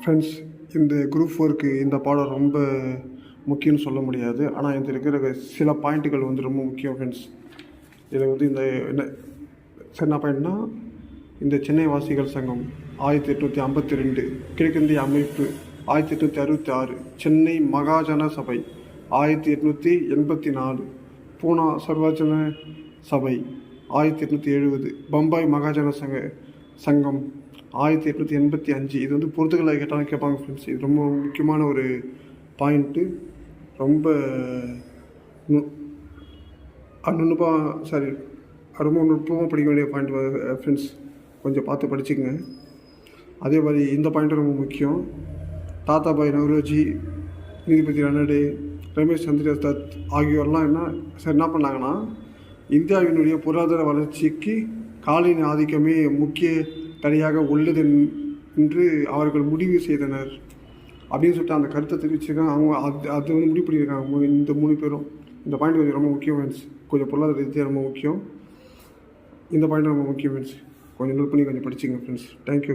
Friends, இந்த group 4க்கு இந்த பாடம் ரொம்ப முக்கியம்னு சொல்ல முடியாது. ஆனால் இதில் இருக்கிற சில பாயிண்ட்டுகள் வந்து ரொம்ப முக்கியம் ஃப்ரெண்ட்ஸ். இதில் வந்து இந்த என்ன பாயிண்ட்னா, இந்த சென்னை வாசிகள் சங்கம் 1852, கிழக்கிந்திய அமைப்பு 1866, சென்னை மகாஜன சபை 1884, பூனா சர்வஜன சபை 1870, பம்பாய் மகாஜன சங்கம் 1885. இது வந்து பொறுத்துக்களை கேட்டாலும் கேட்பாங்க ஃப்ரெண்ட்ஸ். இது ரொம்ப முக்கியமான ஒரு பாயிண்ட்டு. ரொம்ப ரொம்ப நுட்பமாக படிக்க வேண்டிய பாயிண்ட் ஃப்ரெண்ட்ஸ். கொஞ்சம் பார்த்து படிச்சுக்கங்க. அதே மாதிரி இந்த பாயிண்ட்டு ரொம்ப முக்கியம். தாத்தாபாய் நவ்ரோஜி, நீதிபதி ரனடே, ரமேஷ் சந்திர தத் ஆகியோரெலாம் என்ன பண்ணாங்கன்னா, இந்தியாவினுடைய பொருளாதார வளர்ச்சிக்கு காலனி ஆதிக்கமே முக்கிய தடையாக உள்ளது என்று அவர்கள் முடிவு செய்தனர் அப்படின்னு சொல்லிட்டு அந்த கருத்தை தெரிவிச்சிருக்காங்க. அவங்க அது வந்து முடிவு பண்ணியிருக்காங்க. இந்த 3 பேரும் இந்த பாயிண்ட் கொஞ்சம் ரொம்ப முக்கியம் ஃப்ரெண்ட்ஸ். கொஞ்சம் பொருளாதார ரீதியாக ரொம்ப முக்கியம். இந்த பாயிண்ட் ரொம்ப முக்கியம் ஃப்ரெண்ட்ஸ். கொஞ்சம் நோட் பண்ணி கொஞ்சம் படிச்சுங்க ஃப்ரெண்ட்ஸ். தேங்க்யூ.